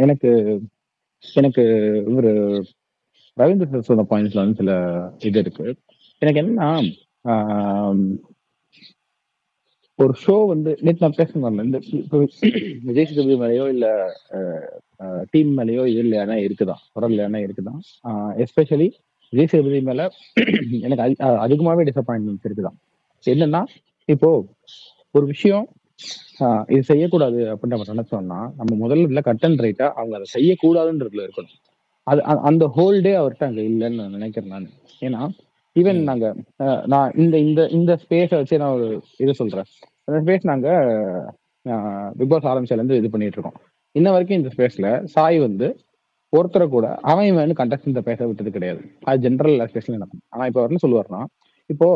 எனக்கு எனக்கு இவரு ரவீந்திர சார் சொன்ன பாயிண்ட்ஸ்ல வந்து சில இது இருக்கு. எனக்கு என்னன்னா, ஆம், ஒரு ஷோ வந்து நேற்று நான் பேசணும் இந்த இப்போ விஜய் சேதுபதி மேலேயோ இல்ல டீம் மேலேயோ இது இல்லையானா இருக்குதான், தொடர் இல்லையானா இருக்குதான். எஸ்பெஷலி விஜய் சேதுபதி மேல எனக்கு அதிகமாவே டிசப்பாயின்மெண்ட்ஸ் இருக்குதான். என்னன்னா, இப்போ ஒரு விஷயம் இது செய்யக்கூடாது அப்படின்னு நம்ம நினைச்சோம்னா, நம்ம முதல்ல இதுல கட் அண்ட் ரைட்டா அவங்க அதை செய்யக்கூடாதுன்றதுல இருக்கணும். அது அந்த ஹோல் டே அவர்கிட்ட அங்க இல்லைன்னு நான் நினைக்கிறேன் நான். ஏன்னா ஈவன் நாங்க நான் இந்த இந்த இந்த ஸ்பேஸை வச்சு நான் ஒரு இது சொல்றேன். அந்த ஸ்பேஸ் நாங்க பிக் பாஸ் ஆரம்பிச்சதுல இருந்து இது பண்ணிட்டு இருக்கோம். இன்ன வரைக்கும் இந்த ஸ்பேஸ்ல சாய் வந்து ஒருத்தரை கூட அவன் இவன் கண்டஸ்டன்ட் பேச விட்டது கிடையாது. அது ஜென்ரல் ஸ்பேஸ்ல நடக்கும். ஆனா இப்போ என்ன சொல்லுவாருன்னா, இப்போ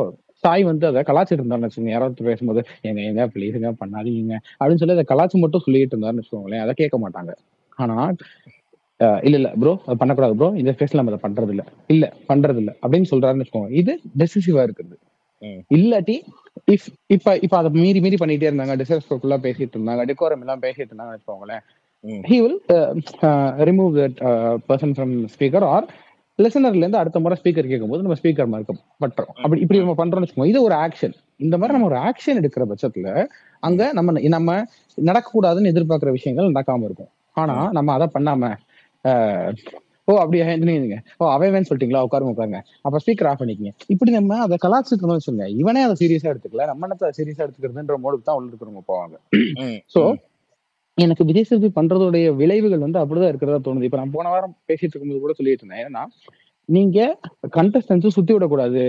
சாய் வந்து அதை கலாச்சிட்டு இருந்தாருன்னு வச்சுக்கோங்க. யாராவது பேசும்போது எங்க எங்க ப்ளீஸுங்க பண்ணாதீங்க அப்படின்னு சொல்லி அதை கலாச்சி மட்டும் சொல்லிட்டு இருந்தாருன்னு வச்சுக்கோங்களேன், அதை கேட்க மாட்டாங்க. ஆனா இல்ல இல்ல ப்ரோ அது பண்ணக்கூடாது ப்ரோ, இந்த ஃபேஸ்ல நம்ம அதை பண்றது இல்ல பண்றது இல்ல அப்படின்னு சொல்றாருன்னு வச்சுக்கோங்க, இது டெசிசிவா இருக்குது. இல்லாட்டி இஃப் இப்ப இப்ப அதை மீறி மீறி பண்ணிட்டே இருந்தாங்க, டிஸ்ரெஸ்பெக்ட்ஃபுல்லா பேசிட்டு இருந்தாங்க, டிகோரம் எல்லாம் பேசிட்டு இருந்தாங்கன்னு வச்சுக்கோங்களேன், he will remove that person from speaker or லிசனர்ல இருந்து அடுத்த முறை ஸ்பீக்கர் கேட்கும்போது நம்ம ஸ்பீக்கர் மார்க்க பண்றோம். அப்படி இப்படி நம்ம பண்றோம்னு வச்சுக்கோங்க, இது ஒரு ஆக்ஷன். இந்த மாதிரி நம்ம ஒரு ஆக்ஷன் எடுக்கிற பட்சத்துல அங்க நம்ம நம்ம நடக்கக்கூடாதுன்னு எதிர்பார்க்கிற விஷயங்கள் நடக்காம இருக்கும். ஆனா நம்ம அதை பண்ணாம ஓ அப்படியா நீங்க ஓ அவன் சொல்லிட்டீங்களா, உட்காருங்க அப்ப ஸ்பீக்கர் ஆஃப் பண்ணிக்கங்க, இப்படி நம்ம அதை கலாச்சிக்கணும்னு வச்சுங்க, இவனே அதை சீரியஸா எடுத்துக்கல, நம்ம என்ன சீரியஸா எடுத்துக்கிறதுன்ற மோடுக்கு தான் உள்ள இருக்கிறவங்க போவாங்க. சோ எனக்கு விஜய் சேதுபதி பண்றதோடைய விளைவுகள் வந்து அப்படிதான் இருக்கிறதா தோணுது. இப்ப நான் போன வாரம் பேசிட்டு இருக்கும்போது கூட சொல்லிட்டு இருந்தேன். ஏன்னா நீங்க கண்டஸ்டன்ஸ் சுத்தி விடக்கூடாது,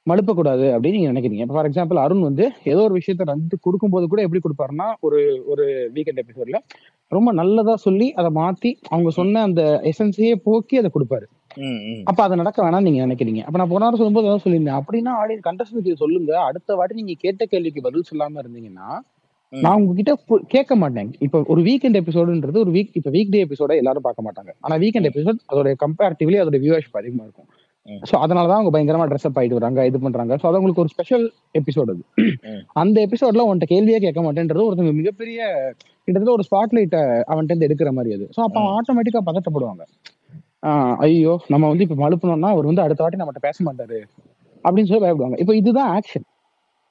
மழுப்பக்கூடாது அப்படின்னு நீங்க நினைக்கிறீங்க. இப்போ ஃபார் எக்ஸாம்பிள் அருண் வந்து ஏதோ ஒரு விஷயத்த ரத்து கொடுக்கும்போது கூட எப்படி கொடுப்பாருன்னா, ஒரு ஒரு வீக்கெண்ட் எபிசோட்ல ரொம்ப நல்லதா சொல்லி அதை மாத்தி அவங்க சொன்ன அந்த எசன்ஸையே போக்கி அதை கொடுப்பாரு. அப்ப அதை நடக்க வேணாம்னு நீங்க நினைக்கிறீங்க. அப்ப நான் போன வாரம் சொல்லும்போது ஏதாவது சொல்லியிருந்தேன், அப்படின்னா ஆடியன்ஸ் கண்டஸ்டன்ஸ் சொல்லுங்க, அடுத்த வாட்டி நீங்க கேட்ட கேள்விக்கு பதில் சொல்லாம இருந்தீங்கன்னா நான் உங்ககிட்ட கேட்க மாட்டேன். இப்ப ஒரு வீக்கெண்ட் எபிசோடுன்றது ஒரு இப்ப வீக் டே எபிசோட எல்லாரும் பார்க்க மாட்டாங்க. ஆனா வீக்கெண்ட் எபிசோட் அதோட கம்பேரிட்டிவ்லி அதோட வியூவர்ஷிப் அதிகமா இருக்கும். சோ அதனாலதான் அவங்க பயங்கரமா ட்ரெஸ் அப் ஆயிட்டு வராங்க, இது பண்றாங்க. சோ அது உங்களுக்கு ஒரு ஸ்பெஷல் எபிசோட். அது அந்த எபிசோட்ல உன்கிட்ட கேள்வியே கேட்க மாட்டேன்றது ஒருத்தங்க மிகப்பெரிய கிட்டத்தட்ட ஒரு ஸ்பாட் லைட்டை அவன்கிட்ட இருந்து எடுக்கிற மாதிரி அது. சோ அப்ப அவன் ஆட்டோமேட்டிக்கா பதட்டப்படுவாங்க. ஐயோ நம்ம வந்து இப்ப மழுப்பணும்னா அவர் வந்து அடுத்த வாட்டி நம்மகிட்ட பேச மாட்டாரு அப்படின்னு சொல்லி பயப்படுவாங்க. இப்ப இதுதான் ஆக்ஷன்.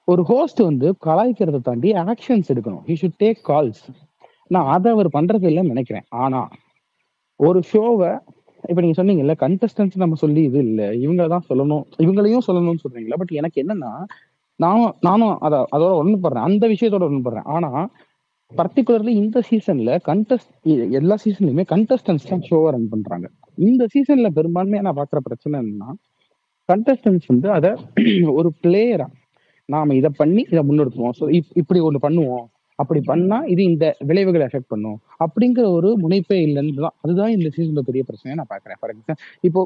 ஒரு ஹோஸ்ட் வந்து கலாய்க்கிறத தாண்டி ஆக்ஷன்ஸ் எடுக்கணும். He should take calls. நான் அதை அவர் பண்றது இல்லைன்னு நினைக்கிறேன். ஆனா ஒரு ஷோவை இப்ப நீங்க சொன்னீங்கல்ல கண்டஸ்டன்ஸ் நம்ம சொல்லி இது இல்ல இவங்க தான் சொல்லணும், இவங்களையும் சொல்லணும்னு சொல்றீங்களா. பட் எனக்கு என்னன்னா, நானும் அதோட ஒண்ணுப்படுறேன், அந்த விஷயத்தோட ஒண்ணுப்படுறேன். ஆனா பர்டிகுலர்லி இந்த சீசன்ல எல்லா சீசன்லயுமே கண்டஸ்டன்ஸ் தான் ஷோவை ரன் பண்றாங்க. இந்த சீசன்ல பெரும்பான்மையா நான் பாக்குற பிரச்சனை என்னன்னா, கண்டஸ்டன்ஸ் வந்து அதை ஒரு பிளேயரா நாம இதை பண்ணி இதை முன்னெடுப்போம், ஸோ இப்படி ஒண்ணு பண்ணுவோம், அப்படி பண்ணா இது இந்த விளைவுகளை எஃபெக்ட் பண்ணும் அப்படிங்கிற ஒரு முனைப்பே இல்லைன்னு தான். அதுதான் இந்த சீசன்ல பெரிய பிரச்சனையை நான் பாக்குறேன். ஃபார் எக்ஸாம்பிள் இப்போ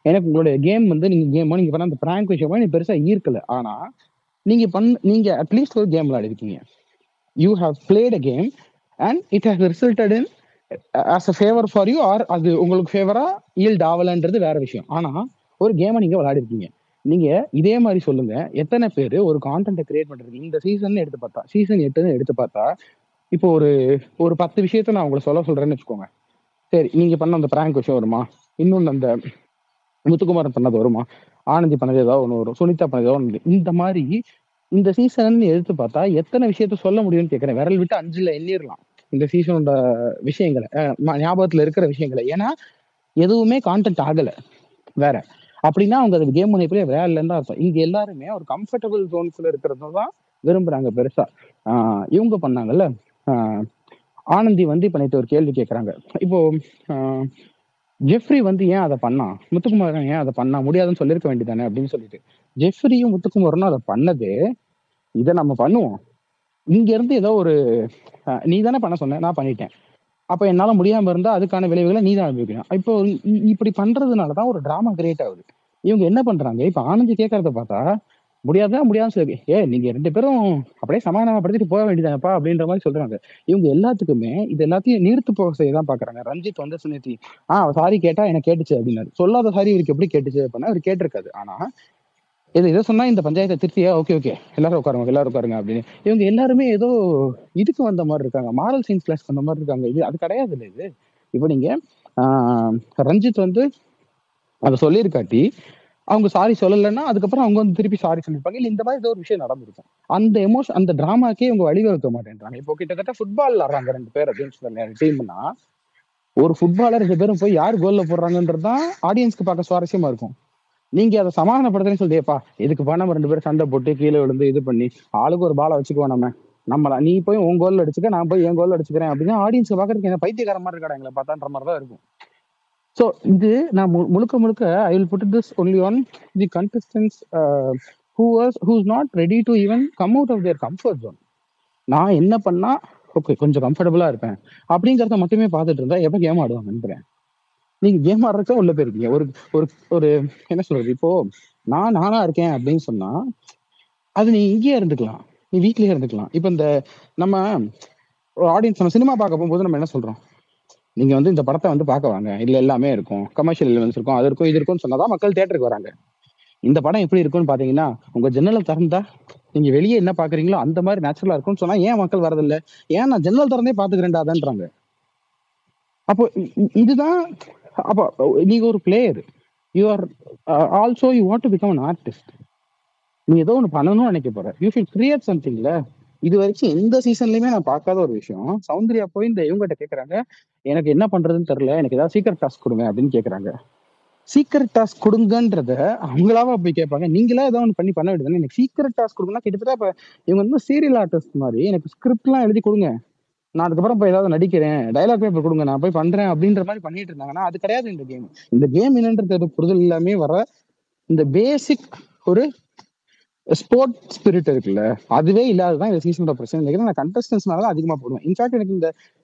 எனக்கு உங்களுடைய கேம் வந்து நீங்க பண்ண அந்த பிராங்க் விஷயமா எனக்கு பெருசா ஈர்க்கல. ஆனா நீங்க அட்லீஸ்ட் ஒரு கேம் விளையாடிருக்கீங்க, you have played a game and it has resulted in as a favour for you, or அது உங்களுக்கு ஃபேவரா ஈல்ட் ஆகலன்றது வேற விஷயம். ஆனா ஒரு கேமை நீங்க விளையாடிருக்கீங்க. நீங்க இதே மாதிரி சொல்லுங்க, எத்தனை பேர் ஒரு கான்டென்ட் கிரியேட் பண்றது இந்த சீசன் எடுத்து பார்த்தா, சீசன் 8 எடுத்து பார்த்தா, இப்போ ஒரு ஒரு 10 விஷயத்த நான் உங்களை சொல்றேன்னு வச்சுக்கோங்க. சரி நீங்க பண்ண அந்த பிராங்க் விஷயம் வருமா, இன்னொன்னு அந்த முத்துக்குமாரன் பண்ணது வருமா, ஆனந்தி பண்ணது ஏதாவது ஒண்ணு வரும், சுனிதா பண்ணது ஏதாவது ஒண்ணு. இந்த மாதிரி இந்த சீசன் எடுத்து பார்த்தா எத்தனை விஷயத்த சொல்ல முடியும்னு கேட்கிறேன். விரல் விட்டு 5ல எண்ணிடலாம் இந்த சீசனோட விஷயங்களை, ஞாபகத்துல இருக்கிற விஷயங்களை. ஏன்னா எதுவுமே கான்டென்ட் ஆகல வேற. அப்படின்னா அவங்க அது கேம் முனைப்புல விளையாடலன்னு தான் அர்த்தம். இங்க எல்லாருமே ஒரு கம்ஃபர்டபுள் ஜோன்ஸ்ல இருக்கிறது தான் விரும்புறாங்க பெருசா. இவங்க பண்ணாங்கல்ல, ஆனந்தி வந்து இப்ப நேற்று ஒரு கேள்வி கேட்கறாங்க. இப்போ ஜெஃப்ரி வந்து ஏன் அதை பண்ணா, முத்துக்குமாரன் ஏன் அதை பண்ணா, முடியாதுன்னு சொல்லியிருக்க வேண்டியதானே அப்படின்னு சொல்லிட்டு. ஜெஃப்ரியும் முத்துக்குமாரனும் அதை பண்ணது, இதை நம்ம பண்ணுவோம், இங்க இருந்து ஏதோ ஒரு நீ தானே பண்ண சொன்ன, நான் பண்ணிட்டேன், அப்ப என்னால முடியாம இருந்தா அதுக்கான விளைவுகளை நீ தான் அனுபவிக்கணும். இப்போ இப்படி பண்றதுனாலதான் ஒரு டிராமா கிரியேட் ஆகுது. இவங்க என்ன பண்றாங்க, இப்ப ஆனந்தி கேட்கறத பார்த்தா முடியாதுன்னு சொல்லி நீங்க 2 பேரும் அப்படியே சமாதானப்படுத்திட்டு போக வேண்டியதானப்பா அப்படின்ற மாதிரி சொல்றாங்க. இவங்க எல்லாத்துக்குமே இது எல்லாத்தையும் நீர்த்து போக செய்யதான் பாக்குறாங்க. ரஞ்சித் வந்து சுனிதி சாரி கேட்டா எனக்கு கேட்டுச்சு அப்படின்னாரு. சொல்லாத சாரி இவருக்கு எப்படி கேட்டுச்சு அப்படின்னா அவர் கேட்டிருக்காது. ஆனா இதை சொன்னா இந்த பஞ்சாயத்தை திருத்தியா, ஓகே ஓகே எல்லாரும் உட்காருங்க எல்லாரும் உட்காருங்க அப்படின்னு. இவங்க எல்லாருமே ஏதோ இதுக்கு வந்த மாதிரி இருக்காங்க, மாரல் சயின்ஸ் கிளாஸ் வந்த மாதிரி இருக்காங்க. இது அது கிடையாது இல்லை இது. இப்போ நீங்க ரஞ்சித் வந்து அதை சொல்லியிருக்காட்டி அவங்க சாரி சொல்லலைன்னா அதுக்கப்புறம் அவங்க வந்து திருப்பி சாரி சொல்லியிருப்பாங்க. இல்லை இந்த மாதிரி ஏதோ ஒரு விஷயம் நடந்திருக்கும். அந்த எமோஷன் அந்த டிராமாக்கே இவங்க வழிவகுக்க மாட்டேன்றாங்க. இப்போ கிட்டத்தட்ட ஃபுட்பால் ஆடுறாங்க 2 பேர் அப்படின்னு டீம்னா, ஒரு ஃபுட்பாலர் 2 பேரும் போய் யார் கோல்ல போடுறாங்கன்றது தான் ஆடியன்ஸ்க்கு பார்க்க சுவாரஸ்யமா இருக்கும். நீங்க அதை சமாதானப்படுத்துறேன்னு சொல்லியப்பா, இதுக்குப்பா நம்ம 2 பேரும் சண்டை போட்டு கீழே விழுந்து இது பண்ணி ஆளுக்கு ஒரு பாலை வச்சுக்குவோம் நம்மள நீ போய் உன் கோல் அடிச்சுக்க, நான் போய் என் கோல் அடிச்சுக்கிறேன் அப்படின்னா ஆடியன்ஸ் பாக்குறதுக்கு என்ன பைத்தியக்கார மாதிரி இருக்காடா எங்களை பார்த்தான்ற மாதிரி தான் இருக்கும். ஸோ இது நான் முழுக்க முழுக்க I will put this only on the contestants whose not ready to even come out of their comfort zone. நான் என்ன பண்ணா ஓகே கொஞ்சம் கம்ஃபர்டபுளா இருப்பேன் அப்படிங்கிறத மட்டுமே பார்த்துட்டு இருந்தா எப்ப கேம் ஆடுவாங்கன்றேன். நீங்க கேம் ஆடுறதுக்கு உள்ள போயிருக்கீங்க. ஒரு ஒரு ஒரு என்ன சொல்றது, இப்போ நானா இருக்கேன் அப்படின்னு சொன்னா அது நீ இங்கேயே இருந்துக்கலாம், நீ வீட்லயே இருந்துக்கலாம். இப்ப இந்த நம்ம ஆடியன்ஸ் நம்ம சினிமா பார்க்க போகும்போது நம்ம என்ன சொல்றோம், நீங்க வந்து இந்த படத்தை வந்து பார்க்க வாங்க, இதுல எல்லாமே இருக்கும், கமர்ஷியல் எலிமெண்ட்ஸ் இருக்கும், அது இருக்கும் இது இருக்கும்னு சொன்னாதான் மக்கள் தியேட்டருக்கு வராங்க. இந்த படம் எப்படி இருக்கும்னு பாத்தீங்கன்னா உங்க ஜன்னலை திறந்தா நீங்க வெளியே என்ன பாக்குறீங்களோ அந்த மாதிரி நேச்சுரலா இருக்கும்னு சொன்னா ஏன் மக்கள் வரதில்லை? ஏன் நான் ஜன்னல் திறந்தே பாத்துக்கிறேன்டாதான்றாங்க. அப்போ இதுதான். அப்போ நீங்க ஒரு player, you are also you want to become an artist. நீ ஏதோ ஒன்று பண்ணணும்னு நினைக்க போற, யூ ஷுட் கிரியேட் சம்திங்ல. இது வரைக்கும் எந்த சீசன்லயுமே நான் பார்க்காத ஒரு விஷயம், சௌந்தர்யா போய் இந்த இவங்ககிட்ட கேக்குறாங்க, எனக்கு என்ன பண்றதுன்னு தெரியல, எனக்கு ஏதாவது சீக்கிரம் டாஸ்க் கொடுங்க அப்படின்னு கேக்குறாங்க. சீக்கிரட் டாஸ்க் கொடுங்கன்றத அவங்களாவா போய் கேட்பாங்க? நீங்களா ஏதாவது ஒன்று பண்ணி பண்ண வேண்டியது. எனக்கு சீக்கிரட் டாஸ்க் கொடுங்கன்னா கிட்டத்தட்ட இப்ப இவங்க வந்து சீரியல் ஆர்டிஸ்ட் மாதிரி எனக்கு ஸ்கிரிப்ட் எல்லாம் எழுதி கொடுங்க, நான் அதுக்கப்புறம் போய் ஏதாவது நடிக்கிறேன், டைலாக் பேப்பர் கொடுங்க, நான் போய் பண்றேன் அப்படின்ற மாதிரி பண்ணிட்டு இருந்தாங்கன்னா அது கிடையாது இந்த கேம். இந்த கேம் என்னன்றது புரிதல் எல்லாமே வர இந்த பேசிக் ஒரு ஸ்போர்ட் ஸ்பிரிட் இருக்குல்ல, அதுவே இல்லாததான் இந்த சீசனோட பிரச்சனை நினைக்கிறேன். நான் கண்டஸ்டன்ஸ்னால அதிகமா போடுவேன். இன்ஃபேக்ட்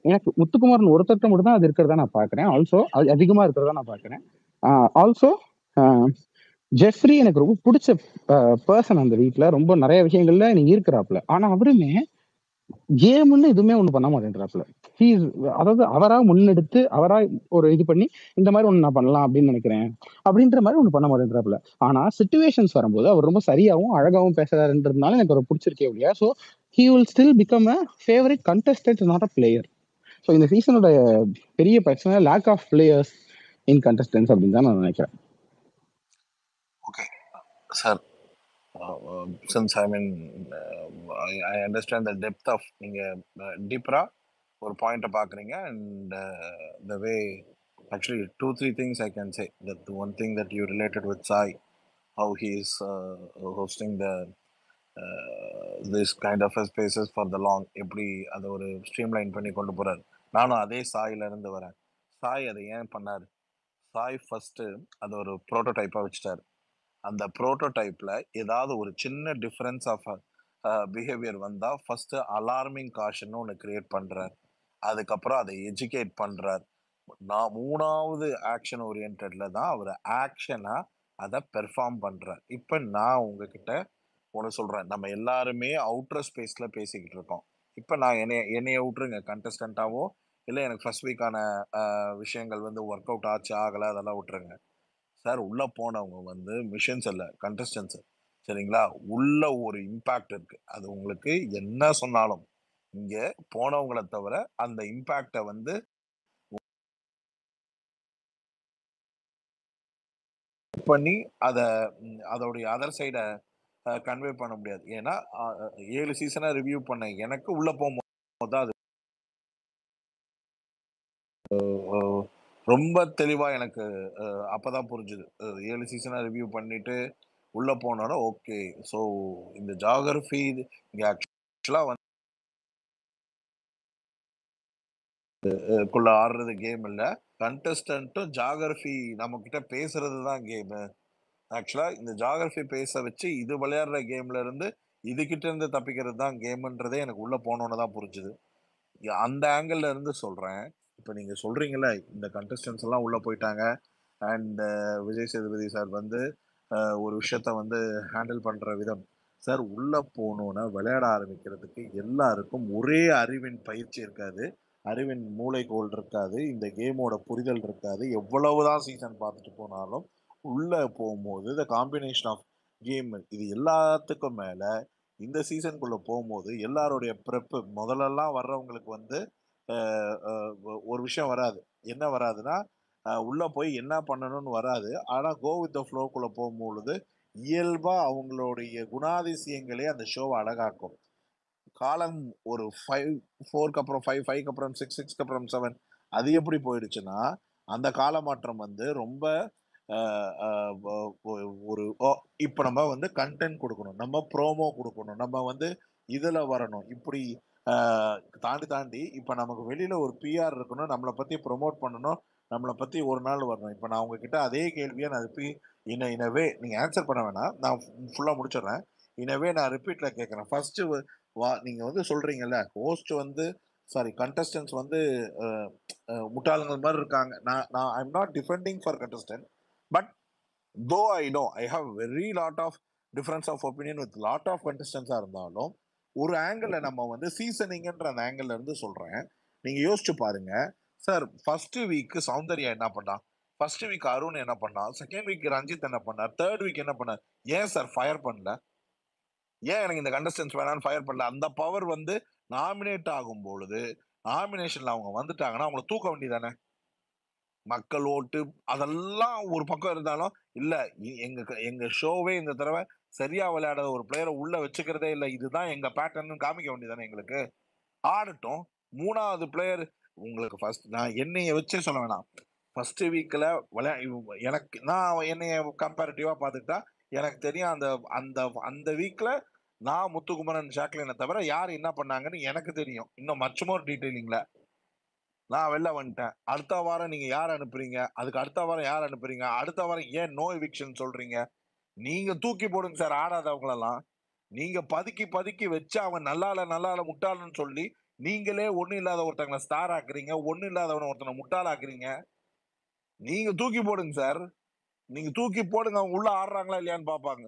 எனக்கு முத்துக்குமார் ஒருத்தர்ட்ட மட்டும் தான் அது இருக்கிறதா நான் பாக்குறேன். ஆல்சோ அது அதிகமா இருக்கிறதா நான் பாக்குறேன். ஆல்சோ ஜெஃப்ரி எனக்கு ரொம்ப பிடிச்ச பர்சன். அந்த வீட்ல ரொம்ப நிறைய விஷயங்கள்ல நீங்க இருக்கிறாப்ல, ஆனா அவருமே கேம்னு எதுவுமே ஒண்ணு பண்ண மாட்டேன்றாப்ல. அதாவது அவரா முன்னெடுத்து அவரா ஒரு இது பண்ணி இந்த மாதிரி ஒண்ணு நான் பண்ணலாம் அப்படின்னு நினைக்கிறேன் அப்படின்ற மாதிரி ஒண்ணு பண்ண மாட்டேன்றாப்ல. ஆனா சிச்சுவேஷன்ஸ் வரும்போது அவர் ரொம்ப சரியாவும் அழகாவும் பேசுறாருன்றதுனால எனக்கு ஒரு பிடிச்சிருக்கே இல்லையா. So he will still become a favourite contestant, not a player. So இந்த சீசனோட பெரிய பிரச்சனை lack of players in contestants அப்படின்னு தான் நான் நினைக்கிறேன். Okay sir, since I mean, I understand the depth of நீங்க டீப்பரா ஒரு பாயிண்ட்டை பார்க்குறீங்க. And the way actually 2-3 things I can say. That the one thing that you related with Sai, how he is hosting the this kind of spaces for the long, எப்படி அதை ஒரு streamline பண்ணி கொண்டு போறாரு. நானும் அதே சாயில இருந்து வரேன். சாய் அதை ஏன் பண்ணாரு? சாய் ஃபர்ஸ்ட் அதை ஒரு ப்ரோட்டோடைப்பா வச்சுட்டாரு. அந்த ப்ரோட்டோடைப்ல ஏதாவது ஒரு சின்ன டிஃபரன்ஸ் ஆஃப் பிஹேவியர் வந்தா ஃபர்ஸ்ட் அலார்மிங் காஷன் ஒன்று கிரியேட் பண்றார். அதுக்கப்புறம் அதை எஜுகேட் பண்றார். நான் 3வது ஆக்ஷன் ஓரியன்ட்ல தான் அவர் ஆக்ஷனா அதை பெர்ஃபார்ம் பண்றார். இப்ப நான் உங்ககிட்ட ஒன்று சொல்றேன், நம்ம எல்லாருமே அவுட்டர் ஸ்பேஸ்ல பேசிக்கிட்டு இருக்கோம். இப்ப நான் என்னைய விட்டுருங்க கண்டஸ்டன்டாவோ, இல்லை எனக்கு ஃபர்ஸ்ட் வீக்கான விஷயங்கள் வந்து ஒர்க் அவுட் ஆச்சு ஆகலை அதெல்லாம் விட்டுருங்க சார். உள்ள போனவங்க வந்து மிஷன்ஸ் இல்ல, கண்டஸ்டன்ஸ். சரிங்களா? உள்ள ஒரு இம்பாக்ட் இருக்கு. அது உங்களுக்கு என்ன சொன்னாலும் இங்க போனவங்களை தவிர அந்த இம்பாக்டை வந்து பண்ணி அதோடைய அதர் சைடை கன்வே பண்ண முடியாது. ஏன்னா 7 சீசனா ரிவ்யூ பண்ண எனக்கு உள்ள போகும்போது தான் அது ரொம்ப தெளிவா எனக்கு அப்பதான் புரிஞ்சுது. 7 சீசனா ரிவ்யூ பண்ணிட்டு உள்ள போனோட ஓகே. ஸோ இந்த ஜாகிரபி இங்க ஆக்சுவலா வந்து குள்ள ஆடுறது கேம் இல்ல, கண்டஸ்டன்ட்டும் ஜாகிரபி நம்ம கிட்ட பேசுறது தான் கேம். ஆக்சுவலா இந்த ஜாகிரபி பேச வச்சு இது விளையாடுற கேம்ல இருந்து இதுகிட்ட இருந்து தப்பிக்கிறது தான் கேம்ன்றதே எனக்கு உள்ள போனோன்னு தான் புரிஞ்சுது. அந்த ஆங்கிள் இருந்து சொல்றேன். இப்ப நீங்க சொல்றீங்கல்ல இந்த கண்டஸ்டன்ஸ் எல்லாம் உள்ள போயிட்டாங்க அண்ட் விஜய் சேதுபதி சார் வந்து ஒரு விஷயத்த வந்து ஹேண்டில் பண்ற விதம். சார் உள்ள போகணும்னா விளையாட ஆரம்பிக்கிறதுக்கு எல்லாருக்கும் ஒரே அறிவின் பயிற்சி இருக்காது, அறிவின் மூளைகோள் இருக்காது, இந்த கேமோட புரிதல் இருக்காது. எவ்வளவுதான் சீசன் பார்த்துட்டு போனாலும் உள்ள போகும்போது த காம்பினேஷன் ஆஃப் கேம், இது எல்லாத்துக்கும் மேல இந்த சீசனுக்குள்ள போகும்போது எல்லாருடைய ப்ரெப்பு முதல்லலாம் வர்றவங்களுக்கு வந்து ஒரு விஷயம் வராது. என்ன வராதுன்னா, உள்ள போய் என்ன பண்ணணும்னு வராது. ஆனா கோ வித் த ஃப்ளோக்குள்ள போகும்பொழுது இயல்பா அவங்களுடைய குணாதிசயங்களே அந்த ஷோவை அழகாக்கும். காலம் ஒரு 4க்கு அப்புறம் 5க்கு அப்புறம் 6க்கு அப்புறம் 7 அது எப்படி போயிடுச்சுன்னா, அந்த காலமாற்றம் வந்து ரொம்ப ஒரு இப்ப நம்ம வந்து கண்டென்ட் கொடுக்கணும், நம்ம ப்ரோமோ கொடுக்கணும், நம்ம வந்து இதுல வரணும், இப்படி தாண்டி தாண்டி இப்ப நமக்கு வெளியில ஒரு பிஆர் இருக்கணும், நம்மளை பத்தி ப்ரொமோட் பண்ணணும், நம்மளை பத்தி ஒரு நாள் வரணும். இப்ப நான் உங்ககிட்ட அதே கேள்வியை நான் திருப்பி இனவே நீங்க ஆன்சர் பண்ண வேணாம், நான் ஃபுல்லா முடிச்சிடுறேன். இனவே நான் ரிப்பீட்ல கேட்கறேன். ஃபர்ஸ்ட் நீங்க வந்து சொல்றீங்கல்ல, ஹோஸ்ட் வந்து சாரி கண்டஸ்டன்ஸ் வந்து முட்டாளங்கள் மாதிரி இருக்காங்க. நான் I am not defending for contestant, but though I know I have very lot of difference of opinion with lot of கண்டஸ்டன்ஸா இருந்தாலும் ஒரு ஆங்கிள் நம்ம வந்து சீசனிங்ன்ற அந்த ஆங்கிள் இருந்து சொல்றேன். நீங்க யோசிச்சு பாருங்க சார். ஃபர்ஸ்ட் வீக் சௌந்தர்யா என்ன பண்ணா, ஃபர்ஸ்ட் வீக் அருண் என்ன பண்ணா, செகண்ட் வீக் ரஞ்சித் என்ன பண்ணார், தேர்ட் வீக் என்ன பண்ணார்? ஏன் சார் ஃபயர் பண்ணல? ஏன் எனக்கு இந்த கண்டஸ்டன்ஸ் வேணாம்னு ஃபயர் பண்ணல? அந்த பவர் வந்து நாமினேட் ஆகும் பொழுது நாமினேஷன்ல அவங்க வந்துட்டாங்கன்னா அவங்கள தூக்க வேண்டியதானே? மக்கள் ஓட்டு அதெல்லாம் ஒரு பக்கம் இருந்தாலும் இல்ல, எங்க ஷோவே இந்த தடவை சரியா விளையாடாத ஒரு பிளேயரை உள்ள வச்சுக்கிறதே இல்லை, இதுதான் எங்க பேட்டர்ன் காமிக்க வேண்டியதானே? எங்களுக்கு ஆடட்டும். மூணாவது பிளேயர் உங்களுக்கு ஃபர்ஸ்ட் நான் என்னைய வச்சே சொல்ல வேணாம். ஃபர்ஸ்ட் வீக்ல எனக்கு நான் என்னைய கம்பேரிட்டிவா பார்த்துக்கிட்டா எனக்கு தெரியும் அந்த அந்த அந்த வீக்ல நான் முத்துக்குமரன் ஜாக்லினை தவிர யார் என்ன பண்ணாங்கன்னு எனக்கு தெரியும். இன்னும் மச் மோர் டீடைலிங்ல நான் வெளில வந்துட்டேன். அடுத்த வாரம் நீங்க யார் அனுப்புறீங்க, அதுக்கு அடுத்த வாரம் யார் அனுப்புறீங்க, அடுத்த வாரம் ஏன் நோ எவிக்ஷன் சொல்றீங்க? நீங்க தூக்கி போடுங்க சார் ஆடாதவங்களெல்லாம். நீங்க பதுக்கி பதுக்கி வச்சு அவன் நல்லால முட்டாளன்னு சொல்லி நீங்களே ஒண்ணு இல்லாத ஒருத்தங்களை ஸ்டார் ஆக்குறீங்க, ஒண்ணு இல்லாதவன ஒருத்தனை முட்டாள் ஆக்குறீங்க. நீங்க தூக்கி போடுங்க சார், நீங்க தூக்கி போடுங்க. அவங்க உள்ள ஆடுறாங்களா இல்லையான்னு பாப்பாங்க.